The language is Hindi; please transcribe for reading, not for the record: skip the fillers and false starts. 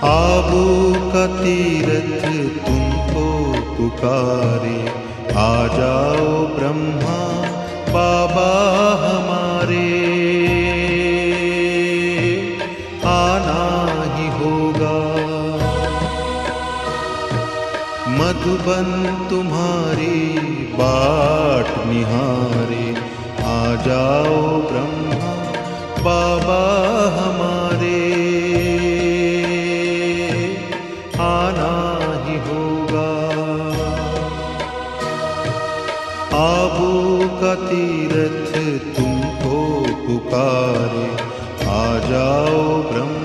आबू का तीरथ तुमको पुकारे, आ जाओ ब्रह्मा बाबा हमारे, आना ही होगा। मधुबन तुम्हारी बाट निहारे, आ जाओ ब्रह्मा बाबा हमारे, आना ही होगा। आबू का तीरथ तुमको पुकारे, आ जाओ ब्रह्मा